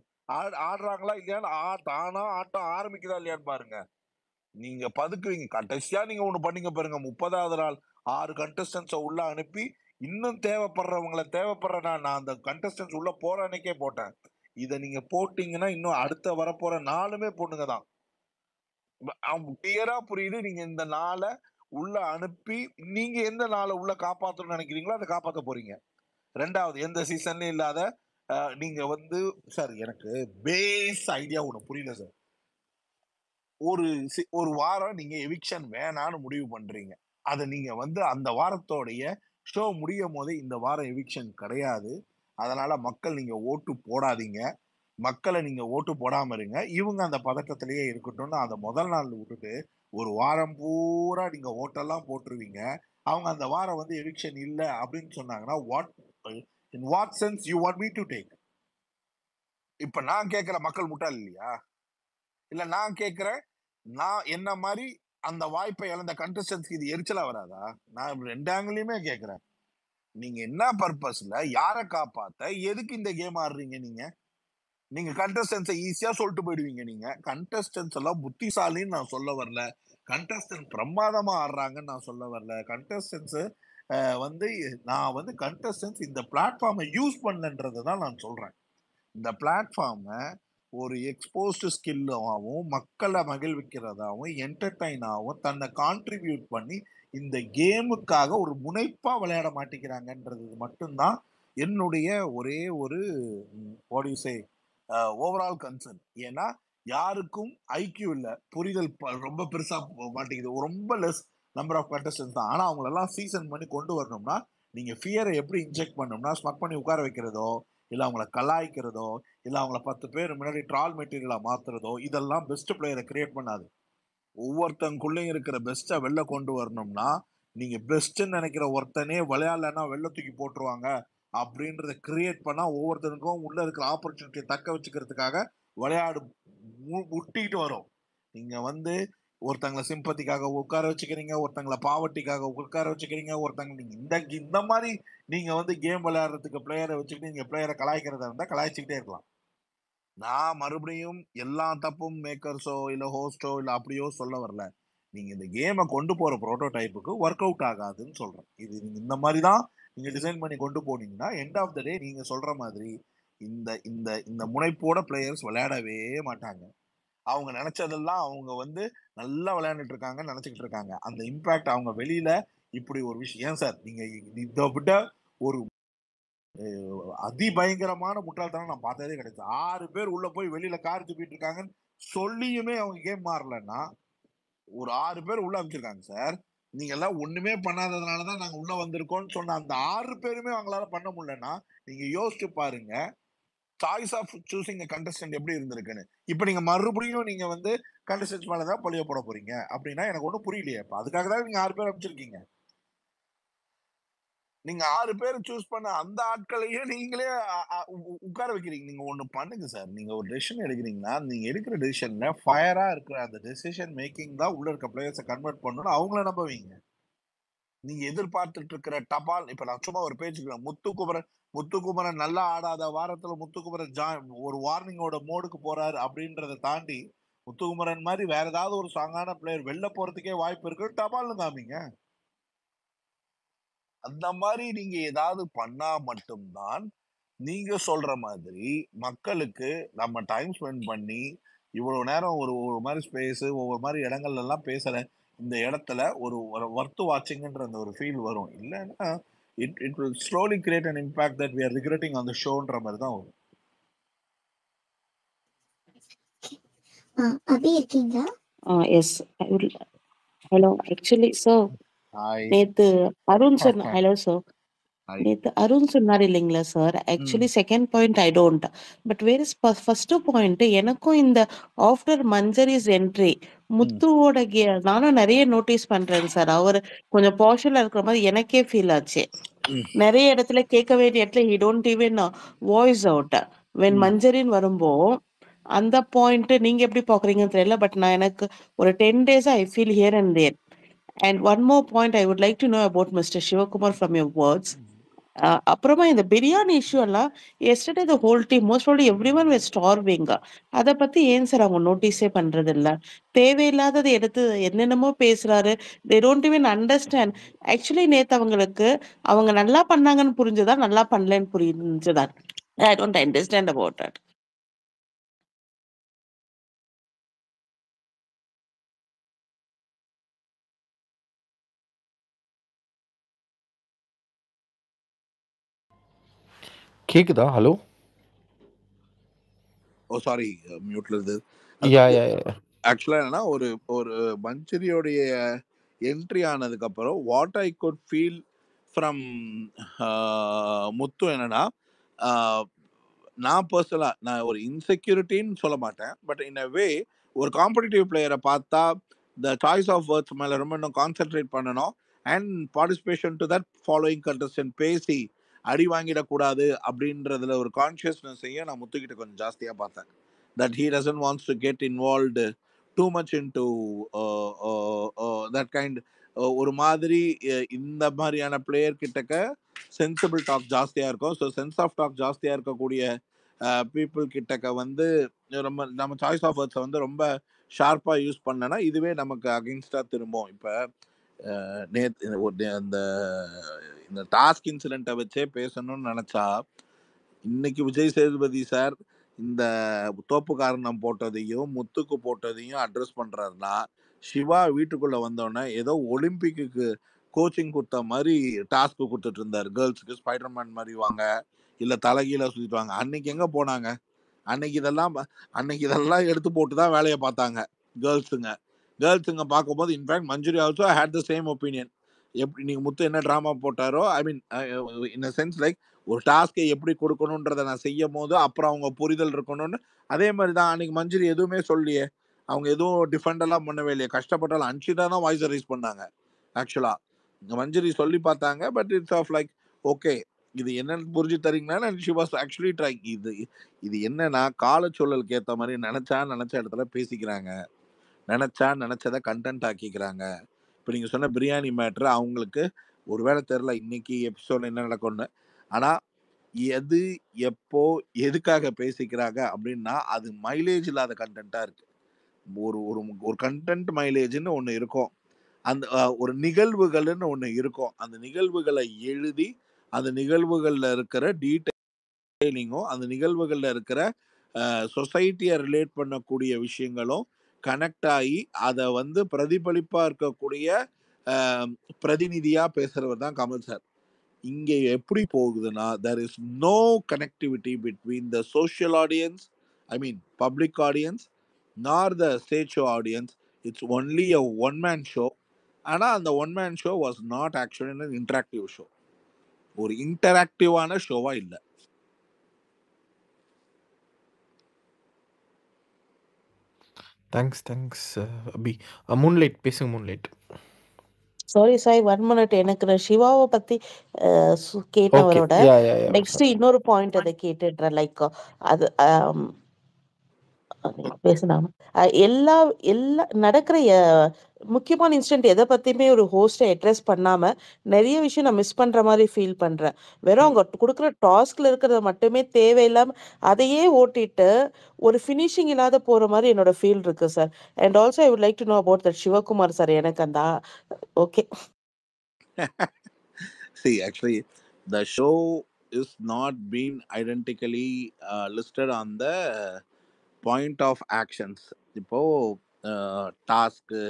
ஆடுறாங்களா இல்லையான்னு தானா ஆட்டம் ஆரம்பிக்குதா இல்லையான்னு பாருங்க. நீங்க பதுக்குவீங்க. கடைசியா நீங்க ஒண்ணு பண்ணீங்க பாருங்க, 30வது நாள் 6 கண்டஸ்டன்ஸ உள்ள அனுப்பி இன்னும் தேவைப்படுற நான் அந்த கண்டஸ்டன்ஸ் உள்ள போற அன்னைக்கே போட்டேன். இத நீங்க போட்டீங்கன்னா இன்னும் அடுத்த வரப்போற 4மே பொண்ணுங்க தான். கிளியரா புரியுது. நீங்க இந்த நாள உள்ள அனுப்பி நீங்க எந்த நாளை உள்ள காப்பாத்தணும்னு நினைக்கிறீங்களோ அதை காப்பாத்த போறீங்க. 2வது எந்த சீசன்லயும் இல்லாத நீங்க வந்து சார் எனக்கு பேஸ் ஐடியா ஒண்ணு புரியல சார். ஒரு வாரம் நீங்க எவிக்ஷன் வேணான்னு முடிவு பண்றீங்க. அத நீங்க வந்து அந்த வாரத்தோடைய ஷோ முடியும் போதே இந்த வாரம் எவிக்ஷன் கிடையாது, அதனால மக்கள் நீங்க ஓட்டு போடாதீங்க, மக்களை நீங்க ஓட்டு போடாம இருங்க, இவங்க அந்த பதட்டத்திலேயே இருக்கட்டும்னு அந்த முதல் நாள் விட்டுட்டு ஒரு வாரம் பூரா நீங்க ஓட்டெல்லாம் போட்டுருவீங்க. அவங்க அந்த வாரம் வந்து எவிக்ஷன் இல்ல அப்படின்னு சொன்னாங்கன்னா in what sense you want me to take? இப்ப நான் கேட்கிற மக்கள் முட்டாள் இல்லையா? இல்ல நான் கேட்கிறேன், நான் என்ன மாதிரி அந்த வாய்ப்பை இழந்த கண்டஸ்டன்ஸ்க்கு இது எரிச்சலா வராதா? நான் 2 ஆங்கிளையுமே கேட்கிறேன். நீங்க என்ன பர்பஸ்ல யாரை காப்பாத்த எதுக்கு இந்த கேம் ஆடுறீங்க? நீங்க கண்டஸ்டன்ஸை ஈஸியா சொல்லிட்டு போயிடுவீங்க. நீங்க கண்டஸ்டன்ஸ் எல்லாம் புத்திசாலின்னு நான் சொல்ல வரல, கண்டஸ்டன்ட் பிரமாதமா ஆடுறாங்கன்னு நான் சொல்ல வரல. கண்டஸ்டன்ஸ் வந்து நான் வந்து கண்டஸ்டன்ஸ் இந்த பிளாட்ஃபார்மை யூஸ் பண்ணலன்றதை தான் நான் சொல்றேன். இந்த பிளாட்ஃபார்மை ஒரு எக்ஸ்போஸ்டு ஸ்கில்லாகவும் மக்களை மகிழ்விக்கிறதாகவும் என்டர்டைனாகவும் தன்னை கான்ட்ரிபியூட் பண்ணி இந்த கேமுக்காக ஒரு முனைப்பா விளையாட மாட்டேங்கிறாங்கன்றது மட்டும்தான் என்னுடைய ஒரே ஒரு வாட் ஓவரால் கன்சர்ன். ஏன்னா யாருக்கும் ஐக்கியூ இல்ல, புரிதல் ரொம்ப பெருசா மாட்டேங்குது, ரொம்ப லெஸ் நம்பர் ஆஃப் கண்டஸ்டன்ஸ் தான். ஆனா அவங்களெல்லாம் சீசன் பண்ணி கொண்டு வரணும்னா நீங்க ஃபியரை எப்படி இன்ஜெக்ட் பண்ணணும்னா ஸ்மக் பண்ணி உட்கார வைக்கிறதோ, இல்ல அவங்கள கலாய்க்கிறதோ, இல்ல அவங்கள 10 பேர் முன்னாடி ட்ரால் மெட்டீரியலா மாத்துறதோ, இதெல்லாம் பெஸ்ட் பிளேயரை கிரியேட் பண்ணாது. ஒவ்வொருத்தங்களுக்குள்ளயும் இருக்கிற பெஸ்ட்டை வெளில கொண்டு வரணும்னா நீங்க பெஸ்ட்ன்னு நினைக்கிற ஒருத்தனே விளையாடலன்னா வெளில தூக்கி போட்டுருவாங்க அப்படின்றத கிரியேட் பண்ணா ஒவ்வொருத்தருக்கும் உள்ள இருக்கிற ஆப்பர்ச்சுனிட்டியை தக்க வச்சுக்கிறதுக்காக விளையாடு முட்டிட்டு வரும். நீங்க வந்து ஒருத்தங்களை சிம்பத்திக்காக உட்கார வச்சுக்கிறீங்க, ஒருத்தங்களை பாவட்டிக்காக உட்கார வச்சுக்கிறீங்க, ஒருத்தங்க நீங்க இந்த மாதிரி நீங்க வந்து கேம் விளையாடுறதுக்கு பிளேயரை வச்சுக்கிட்டு நீங்க பிளேயரை கலாய்க்கிறதா இருந்தா கலாய்ச்சிக்கிட்டே இருக்கலாம். நான் மறுபடியும் எல்லா தப்பும் மேக்கர்ஸோ இல்ல ஹோஸ்டோ இல்ல அப்படியோ சொல்ல வரல. நீங்க இந்த கேமை கொண்டு போற புரோட்டோடைப்புக்கு ஒர்க் அவுட் ஆகாதுன்னு சொல்றேன். இது நீங்க இந்த மாதிரி தான் நீங்க டிசைன் பண்ணி கொண்டு போனீங்கன்னா எண்ட் ஆஃப் த டே நீங்க சொல்ற மாதிரி இந்த இந்த இந்த முனைப்போட பிளேயர்ஸ் விளையாடவே மாட்டாங்க. அவங்க நினைச்சதெல்லாம் அவங்க வந்து நல்லா விளையாண்டுட்டு இருக்காங்க, நினைச்சுக்கிட்டு இருக்காங்க. அந்த இம்பாக்ட் அவங்க வெளியில இப்படி ஒரு விஷயம் ஏன் சார் நீங்க இதை விட ஒரு அதிபயங்கரமான முட்டாள்தனம் நான் பார்த்ததே கிடையாது. 6 பேர் உள்ள போய் வெளியில கார் துப்பிட்டு இருக்காங்கன்னு சொல்லியுமே அவங்க கேம் மாறலன்னா ஒரு 6 பேர் உள்ள அமைச்சிருக்காங்க சார். நீங்க எல்லாம் ஒண்ணுமே பண்ணாததுனாலதான் நாங்க உள்ள வந்திருக்கோம்னு சொன்ன அந்த 6 பேருமே அவங்களால பண்ண முடியலன்னா நீங்க யோசிச்சு பாருங்க சாய்ஸ் ஆஃப் சூசிங் கண்டஸ்டன்ட் எப்படி இருந்திருக்குன்னு. இப்ப நீங்க மறுபடியும் நீங்க வந்து கண்டஸ்டன்ட் மேலதான் பழிய போட போறீங்க அப்படின்னா எனக்கு ஒண்ணும் புரியலையே. அதுக்காக தான் நீங்க 6 பேர் அமைச்சிருக்கீங்க. நீங்க 6 பேர் சூஸ் பண்ண அந்த ஆட்களையே நீங்களே உட்கார வைக்கிறீங்க. நீங்க ஒண்ணு பண்ணுங்க சார். நீங்க ஒரு டெசிஷன் எடுக்கிறீங்கன்னா நீங்க எடுக்கிற டெசிஷன்ல ஃபயரா இருக்கிற அந்த டெசிஷன் மேக்கிங் தான் உள்ள இருக்க பிளேயர்ஸை கன்வெர்ட் பண்ணணும், அவங்கள நம்புவீங்க. நீங்க எதிர்பார்த்துட்டு இருக்கிற டபால் இப்ப நான் சும்மா ஒரு பேச்சுக்கு முத்துக்குமரன் நல்லா ஆடாத வாரத்துல முத்துக்குமரன் ஒரு வார்னிங்கோட மோடுக்கு போறாரு அப்படின்றத தாண்டி முத்துக்குமரன் மாதிரி வேற ஏதாவது ஒரு ஸ்ட்ராங்கான பிளேயர் வெளில போறதுக்கே வாய்ப்பு இருக்கு, டபால்னு காமிங்க. அந்த மாதிரி நீங்க ஏதாவது பண்ணா மட்டும்தான் நீங்க சொல்ற மாதிரி மக்களுக்கு நம்ம டைம் ஸ்பெண்ட் பண்ணி இவ்வளவு நேரம் ஒரு ஒரு மாதிரி ஸ்பேஸ் ஒவ்வொரு மாதிரி இடங்கள்ல எல்லாம் பேசுற இந்த இடத்துல ஒரு ஒர்த் வாட்சிங்ன்ற அந்த ஒரு ஃபீல் வரும். இல்லைன்னா it will slowly create an impact that we are regretting on the showன்ற மாதிரி தான் வரும். அபி இருக்கீங்களா? Yes. Hello. Actually sir hi. நேத்து அருண் சார் ஹலோ சார் நேத்து அருண் சொன்னார் இல்லைங்களா sir. Actually second point I don't, but where is first point எனக்கும் இந்த ஆஃப்டர் மஞ்சரிஸ் என்ட்ரி முத்துவோட நானும் நிறைய நோட்டீஸ் பண்றேன் சார். அவர் கொஞ்சம் பாஷுவலா இருக்கிற மாதிரி எனக்கே ஃபீல் ஆச்சு. நிறைய இடத்துல கேட்க வேண்டிய இடத்துல he don't even voice out when மஞ்சரின்னு வரும்போ அந்த பாயிண்ட் நீங்க எப்படி பாக்குறீங்கன்னு தெரியல. பட் நான் எனக்கு ஒரு 10 days I feel here and there. And one more point I would like to know about mister Sivakumar from your words. அப்புறமா இந்த பிரியாணி இஷ்யூ எல்லாம் yesterday the whole team most probably everyone were starving. அதை பத்தி ஏன் sir அவங்க நோட்டீஸே பண்றது இல்ல? தேவையில்லாததை எடுத்து என்னென்னமோ பேசுறாரு. They don't even understand. Actually நேத்து அவங்களுக்கு அவங்க நல்லா பண்ணாங்கன்னு புரிஞ்சுதா நல்லா பண்ணலன்னு புரிஞ்சுதா? I don't understand about that. கேக்குதா? ஹலோ. ஓ சாரி, மியூட்ல இருந்து. யா யா ஆக்சுவலா என்னன்னா ஒரு ஒரு மஞ்சரியோடைய என்ட்ரி ஆனதுக்கு அப்புறம் what I could feel from Muthu என்னன்னா நான் பர்சனலா நான் ஒரு இன்செக்யூரிட்டின்னு சொல்ல மாட்டேன், பட் இன் அ வே ஒரு காம்படிட்டிவ் பிளேயரை பார்த்தா த சாய்ஸ் ஆஃப் வேர்ட்ஸ் மேல ரொம்ப இன்னும் கான்சென்ட்ரேட் பண்ணணும் and participation to that following contestant பேசி அடி வாங்கிடக்கூடாது அப்படின்றதுல ஒரு கான்சியஸ்னஸையும் நான் முத்துக்கிட்ட கொஞ்சம் ஜாஸ்தியாக பார்த்தேன். That he doesn't wants to get involved too much in to that kind. ஒரு மாதிரி இந்த மாதிரியான பிளேயர் கிட்டக்க சென்சிபிள் டாக் ஜாஸ்தியாக இருக்கும். ஸோ சென்ஸ் ஆஃப் டாக் ஜாஸ்தியாக இருக்கக்கூடிய பீப்புள் கிட்டக்க வந்து ரொம்ப நம்ம சாய்ஸ் ஆஃப் வேர்ட்ஸை வந்து ரொம்ப ஷார்ப்பாக யூஸ் பண்ணனா இதுவே நமக்கு அகெயின்ஸ்டாக திரும்பும். இப்போ நேற்று அந்த இந்த டாஸ்க் இன்சிடென்ட்டை வச்சே பேசணும்னு நினச்சா இன்னைக்கு விஜய் சேதுபதி சார் இந்த தோப்பு காரணம் போட்டதையும் முத்துக்கு போட்டதையும் அட்ரஸ் பண்ணுறாருன்னா சிவா வீட்டுக்குள்ளே வந்தோடனே ஏதோ ஒலிம்பிக்கு கோச்சிங் கொடுத்த மாதிரி டாஸ்க்கு கொடுத்துட்டு இருந்தார். கேர்ள்ஸுக்கு ஸ்பைடர்மேன் மாதிரி வாங்க, இல்லை தலைகீழ சுற்றிட்டு வாங்க. அன்னைக்கு எங்கே போனாங்க? அன்னைக்கு இதெல்லாம் எடுத்து போட்டு தான் வேலையை பார்த்தாங்க கேர்ள்ஸுங்க பார்க்கும்போது. In fact Manjari also had the same opinion. எப்படி நீங்கள் முத்து என்ன ட்ராமா போட்டாரோ, I mean in a sense like ஒரு டாஸ்கை எப்படி கொடுக்கணுன்றதை நான் செய்யும் போது அப்புறம் அவங்க புரிதல் இருக்கணும்னு அதே மாதிரி தான் அன்னைக்கு மஞ்சுரி எதுவுமே சொல்லியே. அவங்க எதுவும் டிஃபெண்டெல்லாம் பண்ணவே இல்லையே. கஷ்டப்பட்டாலும் அன்ஷிதா தான் வாய்ஸ் ரைஸ் பண்ணாங்க. ஆக்சுவலா மஞ்சரி சொல்லி பார்த்தாங்க, but it's of like okay இது என்னன்னு புரிஞ்சு தரீங்கன்னா ஷி வாஸ் ஆக்சுவலி ட்ரைங். இது என்னன்னா காலச்சூழலுக்கு ஏற்ற மாதிரி நினைச்ச இடத்துல பேசிக்கிறாங்க, நினைச்சதை கண்டென்ட் ஆக்கிக்கிறாங்க. இப்போ நீங்கள் சொன்ன பிரியாணி மேட்ரு அவங்களுக்கு ஒருவேளை தெரில இன்னைக்கு எபிசோட்ல என்ன நடக்கும்னு. ஆனால் எது எப்போ எதுக்காக பேசிக்கிறாங்க அப்படின்னா அது மைலேஜ் இல்லாத கண்டென்ட்டாக இருக்கு. ஒரு கண்டென்ட் மைலேஜ்னு ஒன்று இருக்கும், அந்த ஒரு நிகழ்வுகள்னு ஒன்று இருக்கும். அந்த நிகழ்வுகளை எழுதி அந்த நிகழ்வுகளில் இருக்கிற டீட்டெயில் டீடைலிங்கும் அந்த நிகழ்வுகள்ல இருக்கிற சொசைட்டியை ரிலேட் பண்ணக்கூடிய விஷயங்களும் கனெக்ட் ஆகி அதை வந்து பிரதிபலிப்பா இருக்கக்கூடிய பிரதிநிதியா பேசுறவர் தான் கமல் சார். இங்கே எப்படி போகுதுன்னா, there is no connectivity between the social audience, I mean public audience, nor the stage show audience. It's only a one man show. ஆனா அந்த one man show was not actually an interactive show. ஒரு இன்டராக்டிவான ஷோவா இல்ல. Thanks Abhi. Moonlight பேசுங்க moonlight. Sorry Sai 1 minute. எனக்கு நான் சிவாவை பத்தி ஓகே. கேட்டவரோட யா நெக்ஸ்ட் சாரி. இன்னொரு பாயிண்ட் அதை கேட்டுடுறேன். லைக் அது பேசினாங்க எல்லா எல்லா நடக்கிற முக்கியமான இன்சிடென்ட் எதை பத்தியுமே ஒரு ஹோஸ்டை அட்ரஸ் பண்ணாம நிறைய விஷயம் நான் மிஸ் பண்ற மாதிரி ஃபீல் பண்றேன். வெறும் அவங்க கொடுக்குற டாஸ்க்ல இருக்கிறத மட்டுமே தேவையில்லாம அதையே ஓட்டிட்டு ஒரு ஃபினிஷிங் இல்லாத போற மாதிரி என்னோட ஃபீல் இருக்கு sir. And also I would like to know about that Sivakumar sir. எனக்கு அந்த okay See, actually, the show is not being identically listed on the point of actions. இப்போ டாஸ்க்கு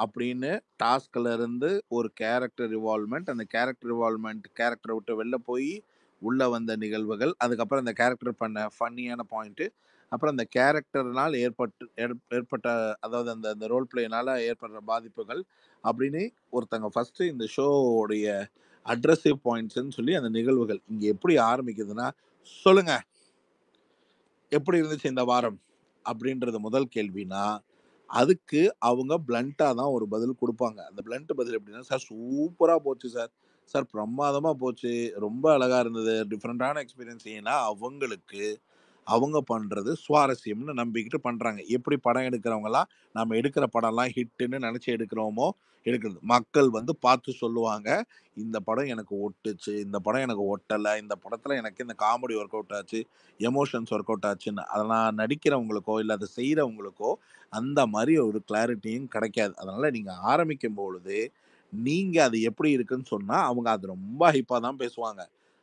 அப்படின்னு டாஸ்க்ல இருந்து ஒரு கேரக்டர் ரிவால்வ்மெண்ட், அந்த கேரக்டர் ரிவால்வ்மெண்ட் கேரக்டரை விட்டு வெளில போய் உள்ள வந்த நிகழ்வுகள், அதுக்கப்புறம் அந்த கேரக்டர் பண்ண ஃபன்னியான பாயிண்ட்டு, அப்புறம் அந்த கேரக்டர்னால் ஏற்பட்ட அதாவது அந்த அந்த ரோல் பிளேனால ஏற்படுற பாதிப்புகள் அப்படின்னு ஒருத்தங்க ஃபர்ஸ்ட் இந்த ஷோவுடைய அட்ரஸிவ் பாயிண்ட்ஸ்ன்னு சொல்லி அந்த நிகழ்வுகள் இங்கே எப்படி ஆரம்பிக்குதுன்னா, சொல்லுங்க எப்படி இருந்துச்சு இந்த வாரம் அப்படின்றது முதல் கேள்வினா, அதுக்கு அவங்க பிளண்டா தான் ஒரு பதில் கொடுப்பாங்க. அந்த பிளண்ட் பதில் எப்படின்னா, சார் சூப்பரா போச்சு சார், சார் பிரமாதமா போச்சு, ரொம்ப அழகா இருந்தது, டிஃப்ரெண்டான எக்ஸ்பீரியன்ஸ். ஏன்னா அவங்களுக்கு அவங்க பண்றது சுவாரஸ்யம்னு நம்பிக்கிட்டு பண்றாங்க. எப்படி படம் எடுக்கிறவங்கலாம் நம்ம எடுக்கிற படம்லாம் ஹிட்டுன்னு நினைச்சு எடுக்கிறோமோ எடுக்கிறது. மக்கள் வந்து பார்த்து சொல்லுவாங்க, இந்த படம் எனக்கு ஒட்டுச்சு, இந்த படம் எனக்கு ஒட்டலை, இந்த படத்துல எனக்கு இந்த காமெடி ஒர்க் அவுட் ஆச்சு, எமோஷன்ஸ் ஒர்க் அவுட் ஆச்சுன்னு. அதெல்லாம் நடிக்கிறவங்களுக்கோ இல்லை அதை செய்கிறவங்களுக்கோ அந்த மாதிரி ஒரு கிளாரிட்டியும் கிடைக்காது. அதனால நீங்க ஆரம்பிக்கும் பொழுது நீங்க அது எப்படி இருக்குன்னு சொன்னா அவங்க அது ரொம்ப ஹைப்பா தான் பேசுவாங்க.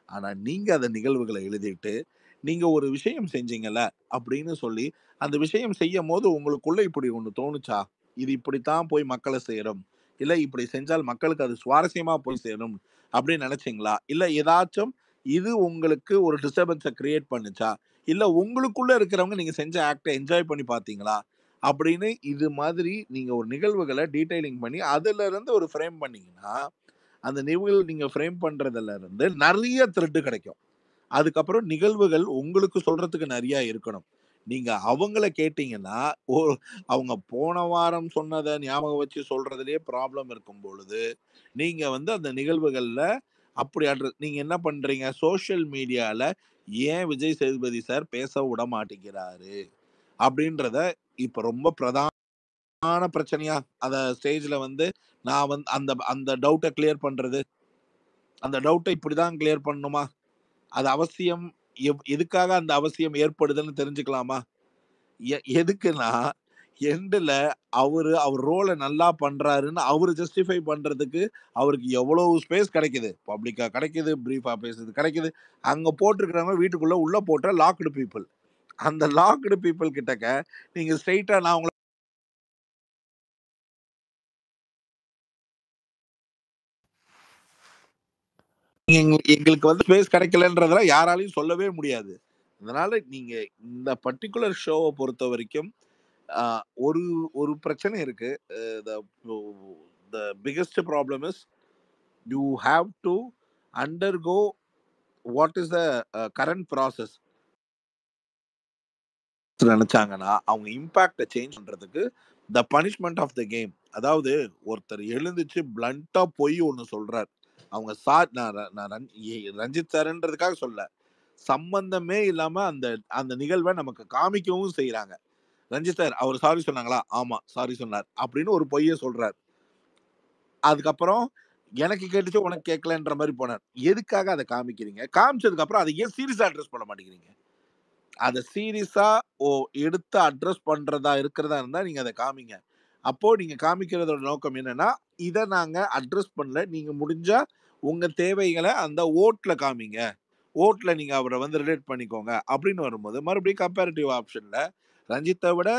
ஆனா நீங்க அந்த நிகழ்வுகளை எழுதிட்டு நீங்க ஒரு விஷயம் செஞ்சீங்கல்ல அப்படின்னு சொல்லி அந்த விஷயம் செய்யும் போது உங்களுக்குள்ள இப்படி ஒண்ணு தோணுச்சா, இது இப்படித்தான் போய் மக்களை சேரும், இல்ல இப்படி செஞ்சால் மக்களுக்கு அது சுவாரஸ்யமா போய் சேரும் அப்படின்னு நினைச்சீங்களா, இல்ல ஏதாச்சும் இது உங்களுக்கு ஒரு டிஸ்டர்பன்ஸை கிரியேட் பண்ணுச்சா, இல்ல உங்களுக்குள்ள இருக்கிறவங்க நீங்க செஞ்ச ஆக்டை என்ஜாய் பண்ணி பாத்தீங்களா அப்படின்னு இது மாதிரி நீங்க ஒரு நிகழ்வுகளை டீடைலிங் பண்ணி அதுல இருந்து ஒரு ஃப்ரேம் பண்ணீங்கன்னா அந்த நிகழ்வு நீங்க ஃப்ரேம் பண்றதுல இருந்து நிறைய த்ரெட் கிடைக்கும். அதுக்கப்புறம் நிகழ்வுகள் உங்களுக்கு சொல்றதுக்கு நிறைய இருக்கணும். நீங்க அவங்கள கேட்டீங்கன்னா அவங்க போன வாரம் சொன்னதை ஞாபகம் வச்சு சொல்றதுலயே ப்ராப்ளம் இருக்கும் பொழுது நீங்க வந்து அந்த நிகழ்வுகள்ல அப்படி நீங்க என்ன பண்றீங்க, சோசியல் மீடியால ஏன் விஜய் சேதுபதி சார் பேச விட மாட்டேங்கிறாரு அப்படின்றத இப்ப ரொம்ப பிரதான பிரச்சனையா அத ஸ்டேஜ்ல வந்து நான் வந்து அந்த அந்த டவுட்டை கிளியர் பண்றது, அந்த டவுட்டை இப்படிதான் கிளியர் பண்ணணுமா, அது அவசியம், எதுக்காக அந்த அவசியம் ஏற்படுதுன்னு தெரிஞ்சுக்கலாமா? எதுக்குன்னா எண்டுல அவர் ரோலை நல்லா பண்றாருன்னு அவரு ஜஸ்டிஃபை பண்றதுக்கு அவருக்கு எவ்வளவு ஸ்பேஸ் கிடைக்குது, பப்ளிக்கா கிடைக்குது, பிரீஃபா பேசுறது கிடைக்குது. அங்க போட்டிருக்கிறவங்க வீட்டுக்குள்ள உள்ள போட்ட லாக்டு பீப்புள். அந்த லாக்டு பீப்புள் கிட்டக்க நீங்க ஸ்ட்ரெயிட்டா நான் உங்களை எங்களுக்கு வந்து ஸ்பேஸ் கிடைக்கலன்றதெல்லாம் யாராலையும் சொல்லவே முடியாது. அதனால நீங்க இந்த பர்டிகுலர் ஷோவை பொறுத்த வரைக்கும் ஒரு ஒரு பிரச்சனை இருக்கு. the biggest problem is you have to undergo what is the current process நினைச்சாங்கன்னா அவங்க இம்பாக்டை சேஞ்ச் பண்றதுக்கு the punishment of the game. அதாவது ஒருத்தர் எழுந்துச்சு பிளண்டா போய் ஒண்ணு சொல்றார், அவங்க நான் ரஞ்சித் சார்ன்றதுக்காக சொல்ல, சம்பந்தமே இல்லாம அந்த அந்த நிகழ்வை நமக்கு காமிக்கவும் செய்யறாங்க. ரஞ்சித் சார் அவர் சாரி சொன்னாங்களா, ஆமா சாரி சொன்னார் அப்படின்னு ஒரு பொய்ய சொல்றார். அதுக்கப்புறம் எனக்கு கேட்டுச்சு உனக்கு கேட்கலன்ற மாதிரி போனார். எதுக்காக அதை காமிக்கிறீங்க, காமிச்சதுக்கு அப்புறம் அதை ஏன் சீரியஸா அட்ரஸ் பண்ண மாட்டேங்கிறீங்க? அதை சீரியஸா எடுத்து அட்ரஸ் பண்றதா இருக்கிறதா இருந்தா நீங்க அதை காமிங்க. அப்போ நீங்க காமிக்கிறதோட நோக்கம் என்னன்னா, இதை நாங்க அட்ரஸ் பண்ணல, நீங்க முடிஞ்சா உங்க தேவைகளை அந்த ஓட்ல காமிங்க, ஓட்ல நீங்க அவரை வந்து ரிலேட் பண்ணிக்கோங்க அப்படின்னு வரும்போது மறுபடியும் கம்பேரிட்டிவ் ஆப்ஷன்ல ரஞ்சித்தை விட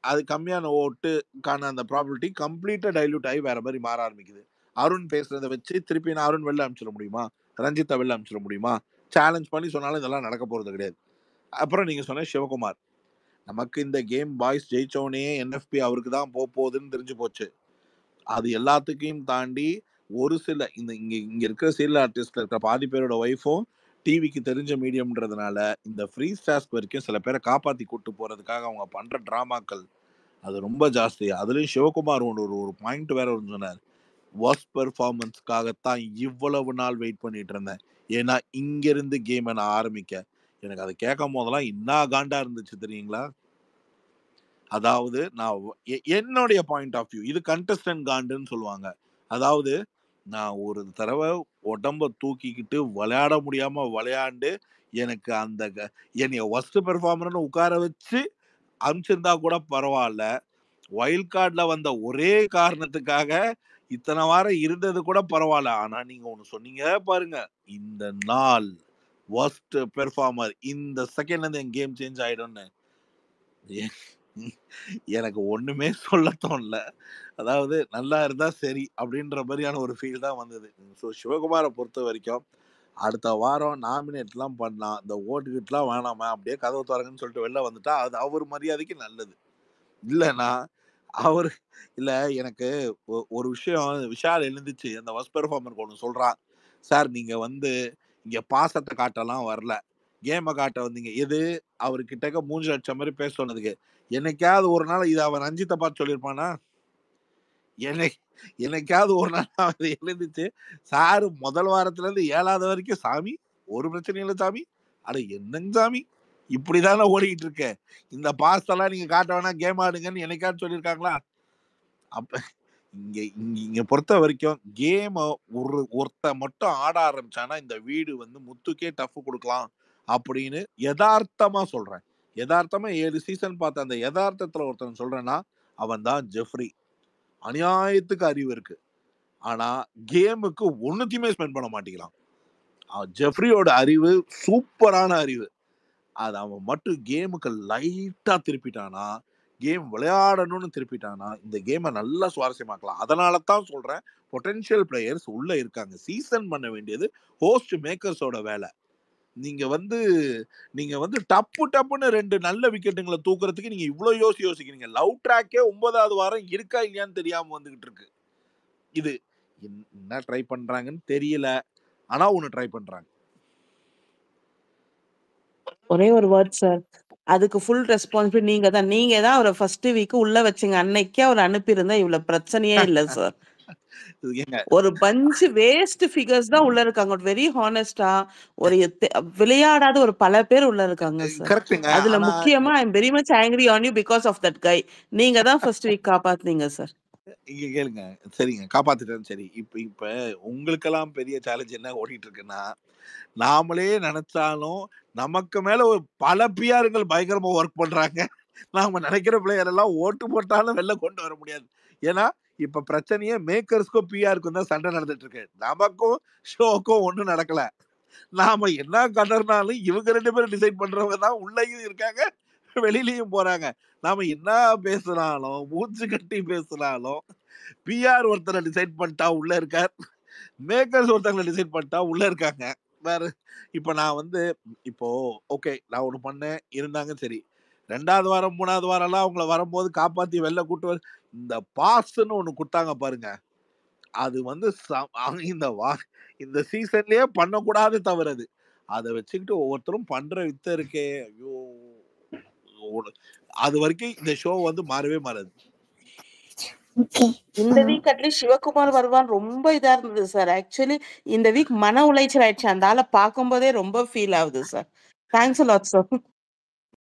அது கம்மியான ஓட்டுக்கான அந்த ப்ராபபிலிட்டி கம்ப்ளீட்டா டைல்யூட் ஆகி வேற மாதிரி மாற ஆரம்பிக்குது. அருண் பேசுறதை வச்சு திருப்பி நான் அருண் வெளில அனுப்பிச்சிட முடியுமா, ரஞ்சித்தை வெளில அனுப்பிச்சிட முடியுமா? சேலஞ்ச் பண்ணி சொன்னாலும் இதெல்லாம் நடக்க போறது கிடையாது. அப்புறம் நீங்க சொன்ன சிவகுமார், நமக்கு இந்த கேம் பாய்ஸ் ஜெயிச்சோடனே என்எஃப்பி அவருக்கு தான் போகுதுன்னு தெரிஞ்சு போச்சு. அது எல்லாத்துக்கையும் தாண்டி ஒரு சில இந்த இங்க இங்க இருக்கிற சீரியல் ஆர்டிஸ்ட்ல இருக்கிற பாதி பேரோட ஒய்ஃபும் டிவிக்கு தெரிஞ்ச மீடியம்ன்றதுனால இந்த ஃப்ரீ டாஸ்க் வரைக்கும் சில பேரை காப்பாத்தி கூட்டு போறதுக்காக அவங்க பண்ற டிராமாக்கள் அது ரொம்ப ஜாஸ்தி. அதுலயும் சிவகுமார் ஒரு பாயிண்ட் வேற ஒன்று சொன்னார், ஒர்ஸ்ட் பெர்ஃபார்மன்ஸ்க்காகத்தான் இவ்வளவு நாள் வெயிட் பண்ணிட்டு இருந்தேன். ஏன்னா இங்க இருந்து கேமை நான் ஆரம்பிக்க. எனக்கு அதை கேட்கும் போதெல்லாம் என்ன காண்டா இருந்துச்சு தெரியுங்களா? அதாவது நான் என்னுடைய பாயிண்ட் ஆஃப் வியூ, இது கண்டஸ்டன்ட் காண்டுன்னு சொல்லுவாங்க. அதாவது நான் ஒரு தடவை உடம்ப தூக்கிக்கிட்டு விளையாட முடியாம விளையாண்டு எனக்கு அந்த என்னைய ஒர்ஸ்ட் பெர்ஃபார்மர்னு உட்கார வச்சு அனுப்பிச்சிருந்தா கூட பரவாயில்ல, வைல்ட் கார்டுல வந்த ஒரே காரணத்துக்காக இத்தனை வாரம் இருந்தது கூட பரவாயில்ல. ஆனா நீங்க ஒண்ணு சொன்னீங்க பாருங்க, இந்த நாள் ஒர்ஸ்ட் பெர்ஃபார்மர் இந்த செகண்ட்ல இருந்து என் கேம் சேஞ்ச் ஆயிடும்னு எனக்கு ஒண்ணுமே சொல்ல தோணல. அதாவது நல்லா இருந்தா சரி அப்படின்ற மாதிரியான ஒரு ஃபீல் தான் வந்தது. ஸோ சிவகுமாரை பொறுத்த வரைக்கும் அடுத்த வாரம் நாமினேட்லாம் பண்ணலாம், இந்த ஓட்டுக்கிட்டுலாம் வேணாமா, அப்படியே கதவு திறங்கன்னு சொல்லிட்டு வெளில வந்துட்டா அது அவர் மரியாதைக்கு நல்லது. இல்லைன்னா அவர் இல்லை எனக்கு ஒரு விஷயம் விஷால் எழுந்துச்சு அந்த ஒர்ஸ்ட் பெர்ஃபார்மருக்கு ஒன்று சொல்றான், சார் நீங்க வந்து இங்க பாசத்தை காட்டலாம் வரல, கேமை காட்ட வந்தீங்க. எது அவர்கிட்ட மூஞ்சி அடிச்ச மாதிரி பேச சொன்னதுக்கு. என்னைக்காவது ஒரு நாள் இது அவன் ரஞ்சித்தை பார்த்து சொல்லியிருப்பானா? என்னைக்காவது ஒரு நாள் அவன் எழுந்துச்சு, சாரு முதல் வாரத்துல இருந்து 7வது வரைக்கும் சாமி ஒரு பிரச்சனையும் இல்லை சாமி, அட என்னங்க சாமி இப்படிதானே ஓடிக்கிட்டு இருக்க, இந்த பாசெல்லாம் நீங்க காட்ட வேணாம் கேம் ஆடுங்கன்னு என்னைக்காவது சொல்லியிருக்காங்களா? அப்ப இங்க இங்க இங்க பொறுத்த வரைக்கும் கேம் ஒருத்த மட்டும் ஆட ஆரம்பிச்சானா இந்த வீடு வந்து முத்துக்கே டஃப் கொடுக்கலாம் அப்படின்னு யதார்த்தமா சொல்றேன். யதார்த்தமா 7 சீசன் பார்த்த அந்த யதார்த்தத்துல ஒருத்தன் சொல்றேன்னா அவன் தான் ஜெஃப்ரி. அநியாயத்துக்கு அறிவு இருக்கு, ஆனா கேமுக்கு ஒண்ணுத்தையுமே ஸ்பெண்ட் பண்ண மாட்டேங்கிறான். ஜெஃப்ரியோட அறிவு சூப்பரான அறிவு, அது அவன் மட்டும் கேமுக்கு லைட்டா திருப்பிட்டானா, கேம் விளையாடணும்னு திருப்பிட்டானா இந்த கேமை நல்லா சுவாரஸ்யமாக்கலாம். அதனால தான் சொல்றேன் பொட்டன்ஷியல் பிளேயர்ஸ் உள்ள இருக்காங்க. சீசன் பண்ண வேண்டியது ஹோஸ்ட் மேக்கர்ஸோட வேலை. நீங்க வந்து டப்புன்னு 2 நல்ல விக்கெட்டுங்களை தூக்குறதுக்கு நீங்க இவ்வளவு யோசிக்கிறீங்க. லவ் ட்ராக்கே 9வது வாரம் இருக்கா இல்லையான்னு தெரியாம வந்துகிட்டு இருக்கு. இது என்ன ட்ரை பண்றாங்கன்னு தெரியல, ஆனா ஒண்ணு ட்ரை பண்றாங்க. ஒரே ஒரு வேர்ட் சார், அதுக்கு ஃபுல் ரெஸ்பான்சிபிலிட்டி நீங்க தான். நீங்க தான் அவரை ஃபர்ஸ்ட் வீக் உள்ள வச்சீங்க. அன்னைக்கே அவர் அனுப்பியிருந்தா இவ்வளவு பிரச்சனையே இல்ல சார். ஒரு பஞ்ச் வேஸ்ட் ஃபிகர்ஸ் தான் உள்ள இருக்காங்க. வெரி ஹானஸ்டா ஒரு விளையாடாத ஒரு பல பேர் உள்ள இருக்காங்க சார். அதுல முக்கியமா I am very much angry on you because of that guy. நீங்க தான் ஃபர்ஸ்ட் வீக் காப்பாத்துனீங்க சார். இங்க கேளுங்க, சரிங்க காப்பாத்திட்டேன். சரி இப்ப உங்களுக்கெல்லாம் பெரிய சேலஞ்ச் என்ன ஓடிட்டு இருக்குன்னா, நாமளே நினைச்சாலும் நமக்கு மேல ஒரு பல பிஆர்கள் பயங்கரமா ஒர்க் பண்றாங்க. நாம நினைக்கிற பிளேயர் எல்லாம் ஓட்டு போட்டாலும் வெளில கொண்டு வர முடியாது. ஏன்னா இப்ப பிரச்சனையே மேக்கர்ஸ்க்கும் பிஆருக்கும் தான் சண்டை நடந்துட்டு இருக்கு. நமக்கும் ஷோக்கும் ஒண்ணும் நடக்கல. நாம என்ன கதறினாலும் இவங்க 2 பேரும் டிசைட் பண்றவங்க தான் உள்ளேயும் இருக்காங்க, வெளியிலயும் போறாங்க. நாம என்ன பேசினாலும் மூச்சு கட்டி பேசினாலும் பிஆர் ஒருத்தரை டிசைட் பண்ணிட்டா உள்ள இருக்கார், மேக்கர்ஸ் ஒருத்தங்களை டிசைட் பண்ணிட்டா உள்ள இருக்காங்க. வேற இப்ப நான் வந்து இப்போ ஓகே நான் ஒண்ணு பண்ணேன் இருந்தாங்க, சரி 2வது வாரம் 3வது வாரம் எல்லாம் அவங்கள வரும்போது காப்பாத்தி வெளில கூட்டு இந்த பாஸ்ன்னு ஒண்ணு கொடுத்தாங்க பாருங்க, அது வந்து இந்த சீசன்லயே பண்ணக்கூடாது தவறது. அதை வச்சுக்கிட்டு ஒவ்வொருத்தரும் பண்ற வித்த இருக்கே, ஐயோ அது வரைக்கும் இந்த ஷோ வந்து மாறவே மாறாது. இந்த வீக் அட்லீஸ்ட் சிவகுமார் வருவான் ரொம்ப இதா இருந்தது சார். ஆக்சுவலி இந்த வீக் மன உளைச்சல் ஆயிடுச்சு. அந்த ஆளை பார்க்கும்போதே ரொம்ப ஃபீல் ஆகுது sir. Thanks a lot sir.